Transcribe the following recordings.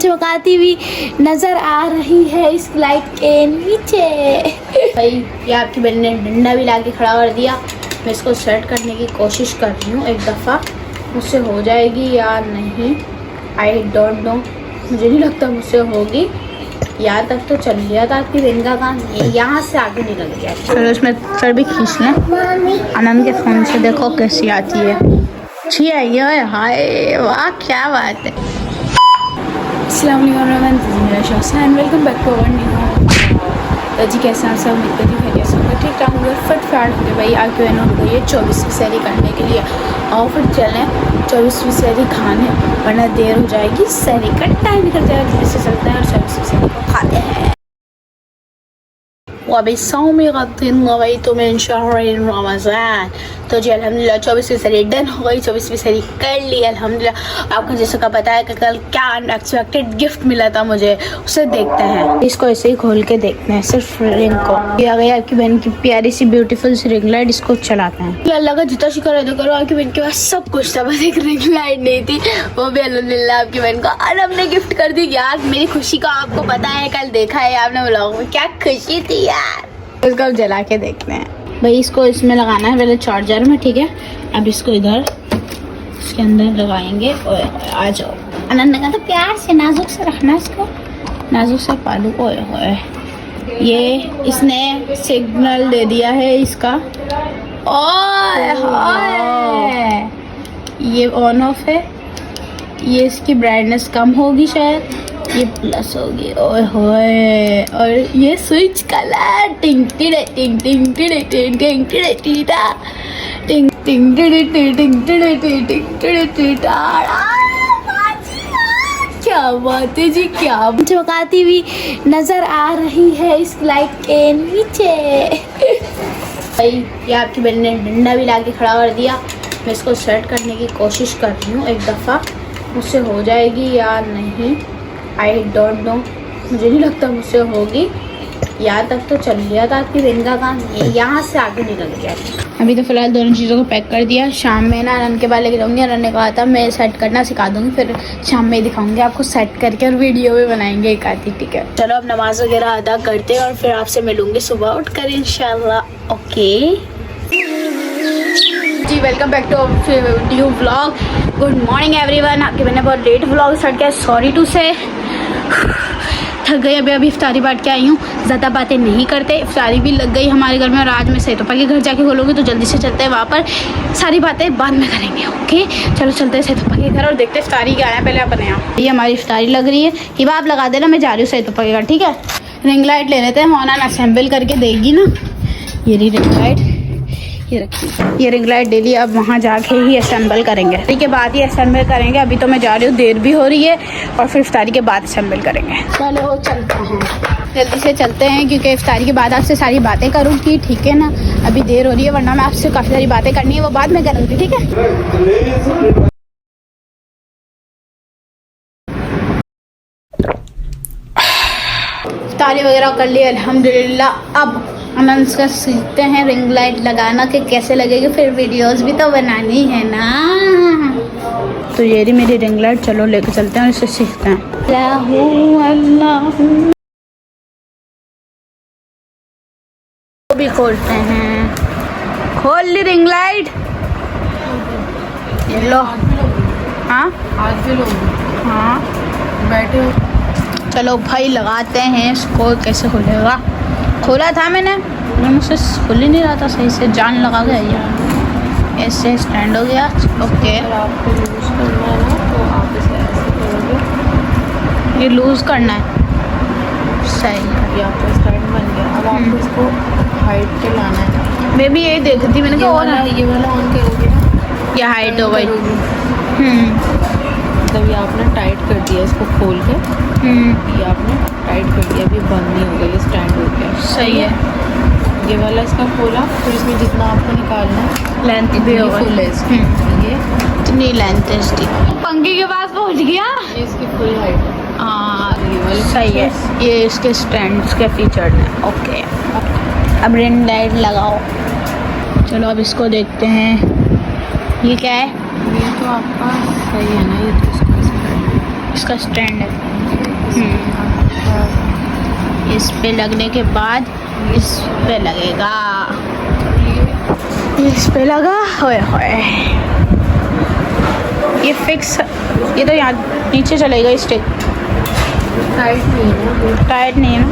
चमकाती हुई नजर आ रही है इस लाइट के नीचे। भाई ये आपकी बहन ने डंडा भी लाके खड़ा कर दिया। मैं इसको सेट करने की कोशिश कर रही हूँ, एक दफ़ा मुझसे हो जाएगी या नहीं, आई डोंट नो। मुझे नहीं लगता मुझसे होगी। यहाँ तक तो चल लिया था आपकी बहन का काम, यहाँ से आगे निकल गया। चलो इसमें सर भी खींच लें। आनंद के फ़ोन से देखो कैसी आती है। अच्छी आई है, हाय वाह क्या बात है। अस्सलाम वालेकुम and welcome back to our new. जी कैसे हैं सब, मिलते जी खैरियत से होंगे, ठीक ठाक होंगे, फटफाट होंगे। भाई आके बहनों हो गई है 24वीं सैरी करने के लिए। और फिर चलें 24वीं सैरी खाने, वरना देर हो जाएगी, सैरी का टाइम निकल जाएगा। जल्दी से चलते हैं और 24वीं सैरी को खाते हैं। वही तो मैं रमज़ान। तो जी अल्हम्दुलिल्लाह 24वीं सैरी डन हो गई, 24वीं सैरी कर ली अल्हम्दुलिल्लाह। आपको जैसे का पता है कि कल क्या अनएक्सपेक्टेड गिफ्ट मिला था मुझे, उसे देखते हैं। इसको ऐसे ही खोल के देखते हैं, सिर्फ रिंग को। ये आ गई आपकी बहन की प्यारी सी ब्यूटीफुल सी रिंग लाइट, इसको चलाते हैं। ये अल्लाह का जितना शुक्र अदा करो, आपकी बहन के पास सब कुछ था, बस एक रिंग लाइट नहीं थी। वो भी अल्हम्दुलिल्लाह आपकी बहन को और हमने गिफ्ट कर दी। यार मेरी खुशी का आपको पता है, कल देखा है आपने व्लॉग में, क्या खुशी थी यार। इसको अब जला के देखते हैं। भाई इसको इसमें लगाना है पहले चार्जर में, ठीक है। अब इसको इधर इसके अंदर लगाएंगे। और आ जाओ, आनंद ने कहा था प्यार से नाजुक से रखना, इसको नाजुक से पालू। ओए होए, ये इसने सिग्नल दे दिया है इसका। ओए होए, ये ऑन ऑफ है। ये इसकी ब्राइटनेस कम होगी शायद, ये प्लस होगी। ओए होए, और ये स्विच कलर टिंग टिड़े टिंग टिंग टिड़े टिंग टिंग टिड़े टीटा टिंग टिंग टिड़े टिंग टिड़े टिंग टिड़े टीटा। क्या बात है जी, क्या चमकाती हुई नजर आ रही है इस लाइट के नीचे। भाई ये आपकी बहन ने डंडा भी लाके खड़ा कर दिया। मैं इसको सेट करने की कोशिश कर रही हूँ, एक दफ़ा मुझसे हो जाएगी या नहीं, आई डोंट नो। मुझे नहीं लगता मुझसे होगी। यहाँ तक तो चल लिया था आपकी बहन का काम, यहाँ से आगे निकल गया। अभी तो फिलहाल दोनों चीज़ों को पैक कर दिया। शाम में ना आनंद के बाल लेके जाऊँगी। आनंद ने कहा था मैं सेट करना सिखा दूँगी, फिर शाम में दिखाऊँगी आपको सेट करके, और वीडियो भी बनाएंगे एक आधी, ठीक है। चलो अब नमाज वगैरह अदा करते हैं और फिर आपसे मिलूँगी सुबह उठ कर इंशाल्लाह। ओके जी, welcome back to new vlog. Good morning everyone. आपके मैंने बहुत लेट व्लॉग स्टार्ट किया, सॉरी टू से। थक गई, अभी इफ्तारी बांट के आई हूँ। ज़्यादा बातें नहीं करते, इफ्तारी भी लग गई हमारे घर में। और आज मैं सैतोपा के घर जाके खोलूँगी, तो जल्दी से चलते हैं वहाँ पर, सारी बातें बाद में करेंगे। ओके चलो चलते हैं सैतोपा के घर और देखते हैं इफ्तारी क्या है पहले अपने यहाँ। ये हमारी इफ्तारी लग रही है, ये आप लगा देना, मैं जा रही हूँ सैतोपा के घर, ठीक है। रिंग लाइट ले लेते हैं, मोना असेंबल करके देगी ना। ये रिंग लाइट ये रखिए, ये रिंग लाइट डेली अब वहाँ जाके ही असेंबल करेंगे, ठीक है, बाद ही असेंबल करेंगे। अभी तो मैं जा रही हूँ, देर भी हो रही है, और फिर इफ्तारी के बाद असेंबल करेंगे। चलो चलते हैं, जल्दी से चलते हैं, क्योंकि इफ्तारी के बाद आपसे सारी बातें करूँगी, ठीक है ना। अभी देर हो रही है, वरना मैं आपसे काफ़ी सारी बातें करनी है, वो बाद में करूँगी, ठीक है। इफ्तारी वगैरह कर ली अल्हम्दुलिल्लाह। अब आनंद का सीखते हैं रिंग लाइट लगाना कि कैसे लगेगी, फिर वीडियोस भी तो बनानी है ना। तो ये रही मेरी रिंग लाइट, चलो लेके चलते हैं और इसे सीखते हैं। अल्लाह भी खोलते हैं, खोल ली रिंग लाइट। लो हाँ आज भी लोग हाँ बैठे हो। चलो भाई लगाते हैं इसको, कैसे खुलेगा। खोला था मैंने, मुझसे खुल ही नहीं रहा था सही से, जान लगा गया यार। ऐसे स्टैंड हो गया, ओके। अगर आपको लूज करना है ना, तो आप इसे ऐसे करोगे, ये लूज़ करना है, सही है। ये आपका स्टैंड बन गया। अब आपको इसको हाइट पे लाना है। मैं भी यही देखती थी, मैंने कहा और ये वाला ऑन करोगे ना, ये हाइट हो गई। मतलब ये आपने टाइट कर दिया, इसको खोल के ये आपने टाइट कर दिया, अभी बंद नहीं हो गया, ये स्टैंड हो गया, सही है। ये वाला इसका खोला, फिर इसमें जितना आपको निकालना है लेंथ भी हो फुल है इसकी। ये इतनी लेंथ है इसकी। पंखे के पास पहुंच गया। ये इसकी फुल हाइट है। हाँ ये वाले सही है, ये इसके स्टैंड्स के फीचर हैं, ओके। अब रिंग लाइट लगाओ। चलो अब इसको देखते हैं, ये क्या है। ये तो आपका सही है ना, ये तो इसका इसका स्टैंड है। इस पे लगने के बाद इस पे लगेगा, इस पे लगा, होए होए ये फिक्स, ये तो यहाँ नीचे चलेगा स्टिक। टाइट नहीं है, टाइट नहीं है ना,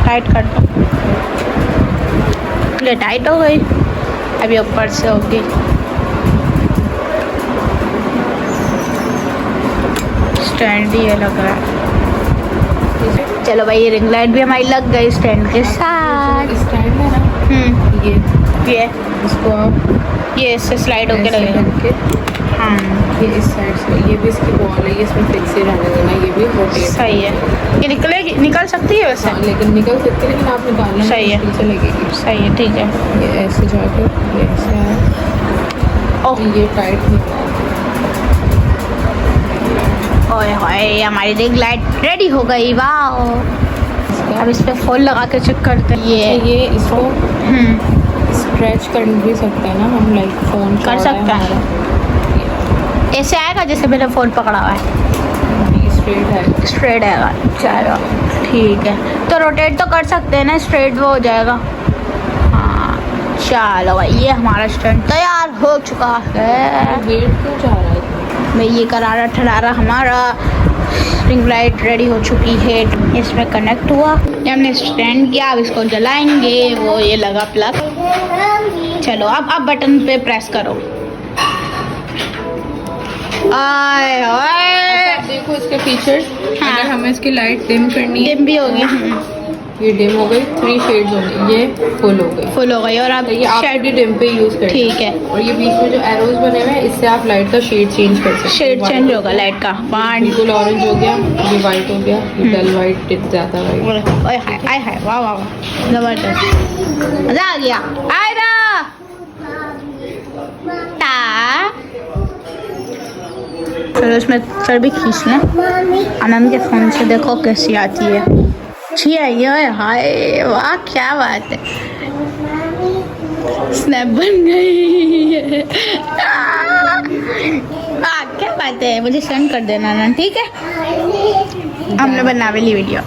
टाइट कर दो। ये टाइट हो गई, अभी ऊपर से होगी। स्टैंड भी ये लग रहा है। चलो भाई, ये रिंग लाइट भी हमारी लग गई स्टैंड के साथ। स्टैंड है ना, ये इसको आप ये इससे स्लाइड होके ऐसे लगेगा। करके, हाँ ये इस साइड से, ये भी इसकी बॉल है, ये इसमें फिक्स ही रहने देना, ये भी रोटेट। सही है, ये निकलेगी, निकल सकती है वैसे। हाँ, लेकिन निकल सकती है, लेकिन आप निकालना सही है। मुश्किल से लगेगी। सही है, ठीक है। ये ऐसे जाकर ये ऐसे है, ओह ये टाइट नहीं है। ओए होए, हमारी रिंग लाइट रेडी हो गई, वाह। अब इस पे फॉल लगा के चेक करते हैं। ये इसको स्ट्रेच कर भी सकते हैं ना हम, लाइक फ़ोन कर सकते हैं। ऐसे आएगा जैसे मैंने फ़ोन पकड़ा हुआ है, स्ट्रेट है, स्ट्रेट आएगा, चलो ठीक है। तो रोटेट तो कर सकते हैं ना, स्ट्रेट वो हो जाएगा। हाँ चलो भाई, ये हमारा स्टैंड तैयार हो चुका है। वेट क्यों जा रहा है? भाई ये करारा ठरारा हमारा रिंग लाइट रेडी हो चुकी है। इसमें कनेक्ट हुआ, ये हमने स्टैंड किया, अब इसको जलाएंगे। वो ये लगा प्लग। चलो अब बटन पे प्रेस करो। आए हाय, आप देखो इसके फीचर्स। हाँ। अगर हमें इसकी लाइट डिम करनी है, डिम भी होगी, ये डिम हो गई, 3 शेड्स हो गई, ये फुल हो गई। फुल हो गई। और अब तो ये आप भी डिम पे यूज कर, ठीक है। और ये बीच में जो एरोज बने हुए हैं, इससे आप लाइट का शेड चेंज कर सकते हैं। शेड चेंज होगा लाइट का। बिल्कुल ऑरेंज हो गया, ये वाइट हो गया, डल वाइट, ज्यादा वाइट। ओए हाय, आय हाय, वाह वाह वाह, जबरदस्त, मजा आ गया। आयरा टा, चलो इसमें सर भी खींच लें। आनंद के फोन से देखो कैसी आती है। अच्छी है ये, हाय वाह, क्या बात है, स्नैप बन गई। क्या बात है, मुझे सेंड कर देना ना, ठीक है। हमने बना भी ली वीडियो।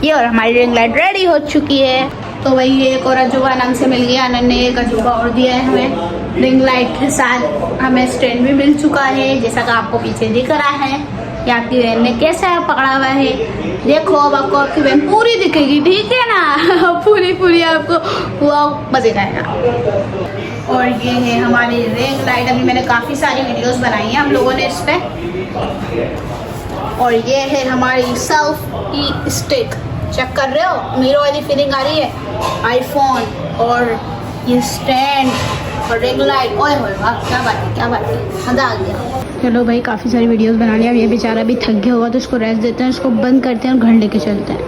ये और हमारी रिंग लाइट रेडी हो चुकी है। तो वही एक और अजूबा आनंद से मिल गया। आनंद ने एक अजूबा और दिया है हमें रिंग लाइट के साथ। हमें स्टैंड भी मिल चुका है, जैसा कि आपको पीछे दिख रहा है। या आपकी बहन ने कैसा पकड़ा हुआ है देखो। अब आपको आपकी बहन पूरी दिखेगी, ठीक है ना। पूरी आपको वो मजे का आएगा। और ये है हमारी रिंग लाइट। अभी मैंने काफ़ी सारी वीडियोस बनाई हैं हम लोगों ने इस पर। और ये है हमारी सेल्फी स्टिक। चेक कर रहे हो, मीरो वाली फीलिंग आ रही है। आईफोन और ये स्टैंड और रिंग लाइट, ओए होए वाह, क्या बात है, क्या बात है, मज़ा आ गया। चलो भाई, काफ़ी सारी वीडियोस बना लिया। अब ये बेचारा भी थक गया होगा, तो इसको रेस्ट देते हैं, इसको बंद करते हैं और घर लेके चलते हैं।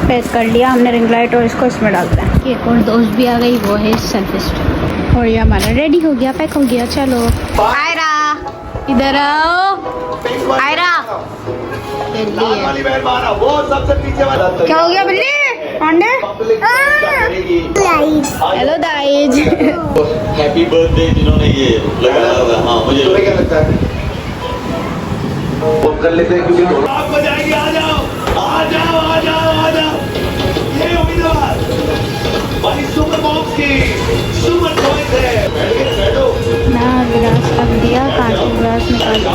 पैक कर लिया हमने रिंग लाइट और इसको इसमें डालते हैं। एक और दोस्त भी आ गई, वो है सेल्फी स्टिक। और ये हमारा रेडी हो गया, पैक हो गया। चलो आयरा, इधर आओ आयरा। क्या हो गया बिल्ली? अंडे? हेलो दाइज। हैप्पी बर्थडे जिन्होंने ये लगाया हुआ। हाँ, मुझे क्या लगता है वो कर लेते हैं, क्योंकि आप बजाएंगे। आ जाओ आ जाओ आ जाओ आ जाओ। ये उम्मीदवार भाई सुपर बॉक्स की सुपर चॉइस है। बैठो ना गिलास रख दिया, कांच का गिलास निकाल दिया।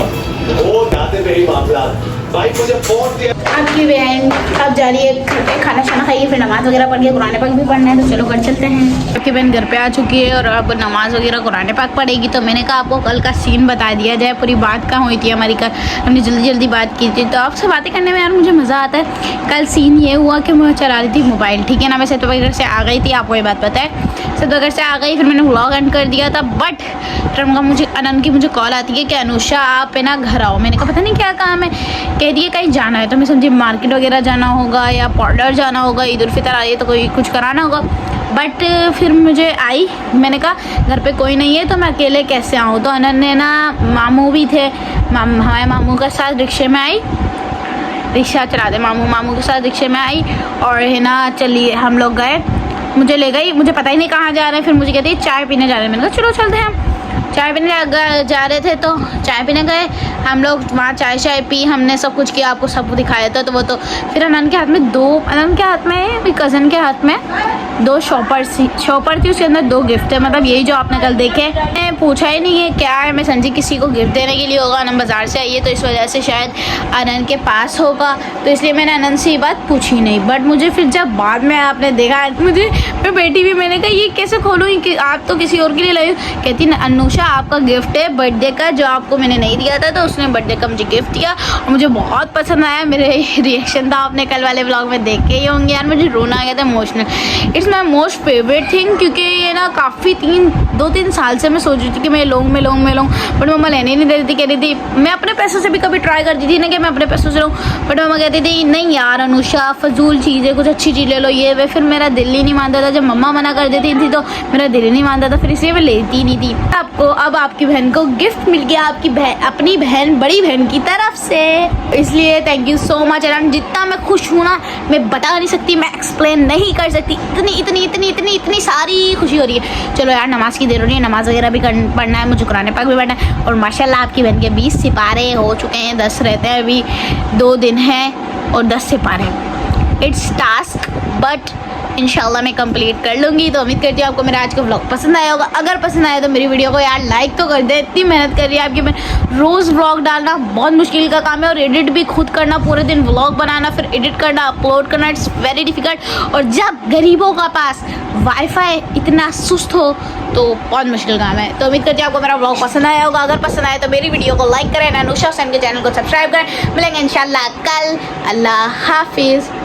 वो जाते पे ही मामला भाई मुझे फोन दिया। आपकी बहन अब जा रही है घर पे, खाना शाना खाइए, फिर नमाज़ वगैरह पढ़ के कुरान पाक भी पढ़ना है। तो चलो घर चलते हैं। आपकी बहन घर पे आ चुकी है और अब नमाज़ वगैरह कुरान पाक पढ़ेगी। तो मैंने कहा आपको कल का सीन बता दिया जाए, पूरी बात कहाँ हुई थी हमारी। कल हमने जल्दी बात की थी। तो आपसे बातें करने में यार मुझे मज़ा आता है। कल सीन ये हुआ कि मैं चला रही थी मोबाइल, ठीक है ना। वैसे तो घर से आ गई थी, आपको ये बात पता है। से तो घर से आ गई, फिर मैंने व्लॉग एंड कर दिया था। बट मुझे आनंद की कॉल आती है कि अनुषा आप है ना घर आओ। मैंने कहा पता नहीं क्या काम है। कह दिए कहीं जाना है। तो मैं समझी मार्केट वगैरह जाना होगा या पार्लर जाना होगा, ईद उल फितर आ रही है तो कोई कुछ कराना होगा। बट फिर मुझे आई, मैंने कहा घर पे कोई नहीं है तो मैं अकेले कैसे आऊँ। तो आनंद ने ना, मामू भी थे, हमारे मामू के साथ रिक्शे में आई, रिक्शा चला दे मामू के साथ रिक्शे में आई। और है ना चलिए हम लोग गए, मुझे ले गई। मुझे पता ही नहीं कहाँ जा रहे हैं। फिर मुझे कहती है चाय पीने जा रहे हैं। मैंने कहा चलो चलते हैं। चाय पीने जा रहे थे, तो चाय पीने गए हम लोग, वहाँ चाय शाय पी हमने, सब कुछ किया, आपको सब दिखाया था। तो वो तो फिर अनंत के हाथ में अनंत के हाथ में, मेरी कज़न के हाथ में 2 शॉपर थी, उसके अंदर 2 गिफ्ट है, मतलब यही जो आपने कल देखे। मैंने पूछा ही नहीं है क्या है, मैं समझी किसी को गिफ्ट देने के लिए होगा, अनंत बाज़ार से आई है तो इस वजह से शायद अनंत के पास होगा, तो इसलिए मैंने अनंत से ये बात पूछी नहीं। बट मुझे फिर जब बाद में आपने देखा, मैं बेटी भी, मैंने कहा ये कैसे खोलूँ, कि आप तो किसी और के लिए लाई हो। कहती अनुषा आपका गिफ्ट है बर्थडे का, जो आपको मैंने नहीं दिया था, तो उसने बर्थडे का मुझे गिफ्ट दिया और मुझे बहुत पसंद आया। मेरे रिएक्शन था आपने कल वाले व्लॉग में देखे ही होंगे यार, मुझे रोना आ गया था, emotional. It's my most favourite thing, क्योंकि ये ना काफ़ी 2-3 साल से मैं सोच रही थी कि मैं लूँ, बट मम्मा लेने नहीं दे रही थी। कह रही थी मैं अपने पैसों से भी कभी ट्राई करती थी ना कि मैं अपने पैसों से लूँ, बट मम्मा कहती थी नहीं यार अनुषा फजूल चीज़ है, कुछ अच्छी चीज़ ले लो ये वे। फिर मेरा दिल ही नहीं मानता था, जब मम्मा मना कर देती थी तो मेरा दिल ही नहीं मानता था, फिर इसलिए मैं लेती नहीं थी। आपको अब आपकी बहन को गिफ्ट मिल गया, आपकी अपनी बहन, बड़ी बहन की तरफ से, इसलिए थैंक यू सो मच। जितना मैं खुश हूँ ना, मैं बता नहीं सकती, मैं एक्सप्लेन नहीं कर सकती, इतनी सारी खुशी हो रही है। चलो यार नमाज की देर हो रही है, नमाज वगैरह भी पढ़ना है मुझे, कुरान पाक भी पढ़ना है। और माशाल्लाह आपकी बहन के 20 सिपारे हो चुके हैं, 10 रहते हैं, अभी 2 दिन हैं और 10 सिपारे। इट्स टास्क बट इंशाल्लाह मैं कंप्लीट कर लूँगी। तो उम्मीद करती हूँ आपको मेरा आज का व्लॉग पसंद आया होगा। अगर पसंद आया तो मेरी वीडियो को यार लाइक तो कर दे, इतनी मेहनत कर रही है आपकी बहन, रोज़ व्लॉग डालना बहुत मुश्किल का काम है, और एडिट भी खुद करना, पूरे दिन व्लॉग बनाना, फिर एडिट करना, अपलोड करना, इट्स वेरी डिफिकल्ट। और जब गरीबों का पास वाईफाई इतना सुस्त हो तो बहुत मुश्किल काम है। तो उम्मीद करती हूँ आपको मेरा व्लॉग पसंद आया होगा। अगर पसंद आया तो मेरी वीडियो को लाइक करें, अनुषा हुसैन के चैनल को सब्सक्राइब करें। मिलेंगे इंशाल्लाह कल। अल्लाह हाफिज़।